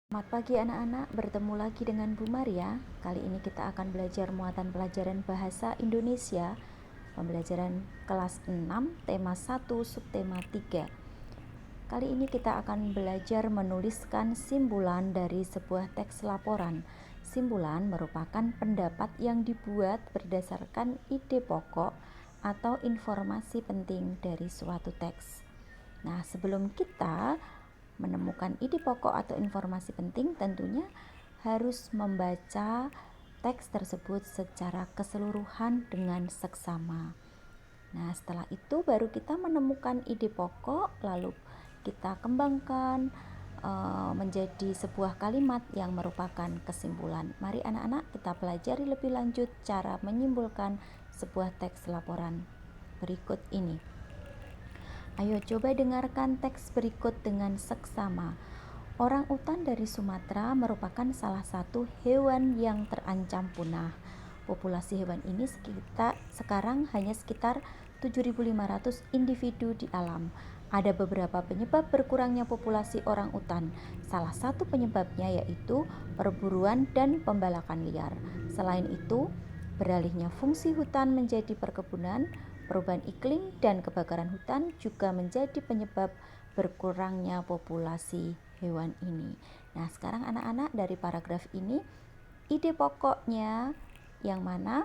Selamat pagi anak-anak, bertemu lagi dengan Bu Maria. Kali ini kita akan belajar muatan pelajaran Bahasa Indonesia, pembelajaran kelas 6, tema 1, subtema 3. Kali ini kita akan belajar menuliskan simpulan dari sebuah teks laporan. Simpulan merupakan pendapat yang dibuat berdasarkan ide pokok atau informasi penting dari suatu teks. Nah, sebelum kita menemukan ide pokok atau informasi penting, tentunya harus membaca teks tersebut secara keseluruhan dengan seksama. Nah, setelah itu baru kita menemukan ide pokok, lalu kita kembangkan menjadi sebuah kalimat yang merupakan kesimpulan. Mari anak-anak kita pelajari lebih lanjut cara menyimpulkan sebuah teks laporan berikut ini. Ayo coba dengarkan teks berikut dengan seksama. Orang utan dari Sumatera merupakan salah satu hewan yang terancam punah. Populasi hewan ini sekarang hanya sekitar 7.500 individu di alam. Ada beberapa penyebab berkurangnya populasi orang utan. Salah satu penyebabnya yaitu perburuan dan pembalakan liar. Selain itu, beralihnya fungsi hutan menjadi perkebunan, perubahan iklim dan kebakaran hutan juga menjadi penyebab berkurangnya populasi hewan ini. Nah, sekarang anak-anak dari paragraf ini, ide pokoknya yang mana?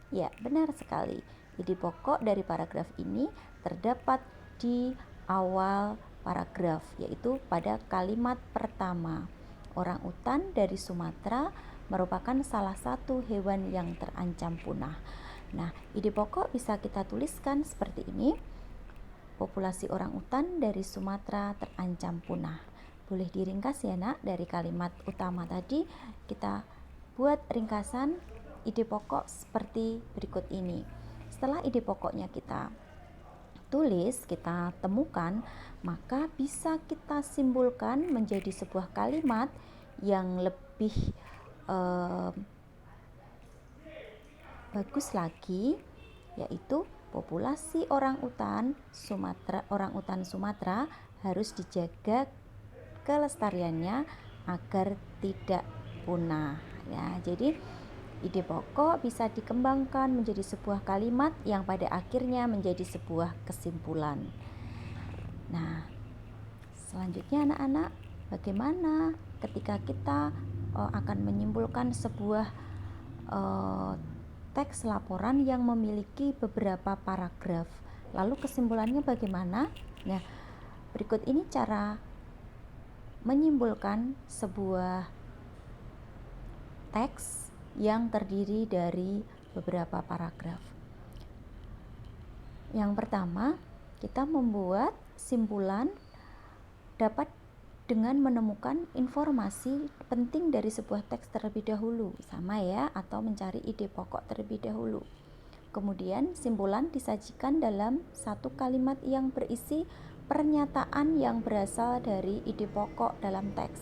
Ya, benar sekali. Ide pokok dari paragraf ini terdapat di awal paragraf, yaitu pada kalimat pertama. Orang utan dari Sumatera merupakan salah satu hewan yang terancam punah. Nah, ide pokok bisa kita tuliskan seperti ini. Populasi orang utan dari Sumatera terancam punah. Boleh diringkas ya nak, dari kalimat utama tadi kita buat ringkasan ide pokok seperti berikut ini. Setelah ide pokoknya kita tulis, kita temukan, maka bisa kita simpulkan menjadi sebuah kalimat yang lebih bagus lagi, yaitu populasi orang utan Sumatera harus dijaga kelestariannya agar tidak punah. Ya, jadi ide pokok bisa dikembangkan menjadi sebuah kalimat yang pada akhirnya menjadi sebuah kesimpulan. Nah, selanjutnya anak-anak, bagaimana ketika kita akan menyimpulkan sebuah teks laporan yang memiliki beberapa paragraf. Lalu kesimpulannya bagaimana? Nah, berikut ini cara menyimpulkan sebuah teks yang terdiri dari beberapa paragraf. Yang pertama, kita membuat simpulan dapat dengan menemukan informasi penting dari sebuah teks terlebih dahulu, sama ya, atau mencari ide pokok terlebih dahulu. Kemudian simpulan disajikan dalam satu kalimat yang berisi pernyataan yang berasal dari ide pokok dalam teks.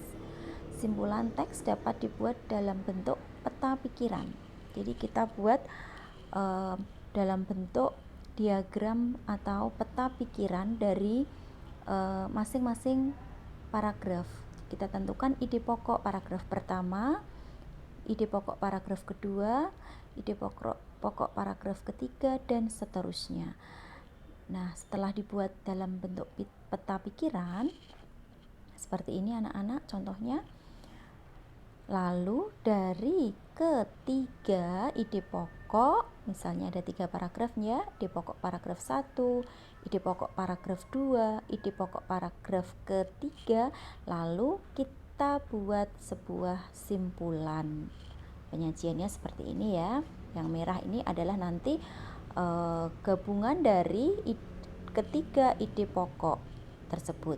Simpulan teks dapat dibuat dalam bentuk peta pikiran. Jadi kita buat dalam bentuk diagram atau peta pikiran dari masing-masing paragraf. Kita tentukan ide pokok paragraf pertama, ide pokok paragraf kedua, ide pokok paragraf ketiga, dan seterusnya. Nah, setelah dibuat dalam bentuk peta pikiran seperti ini anak-anak, contohnya. Lalu dari ketiga ide pokok, misalnya ada 3 paragrafnya, ide pokok paragraf 1, ide pokok paragraf 2, ide pokok paragraf ketiga, lalu kita buat sebuah simpulan. Penyajiannya seperti ini ya. Yang merah ini adalah nanti gabungan dari ketiga ide pokok tersebut.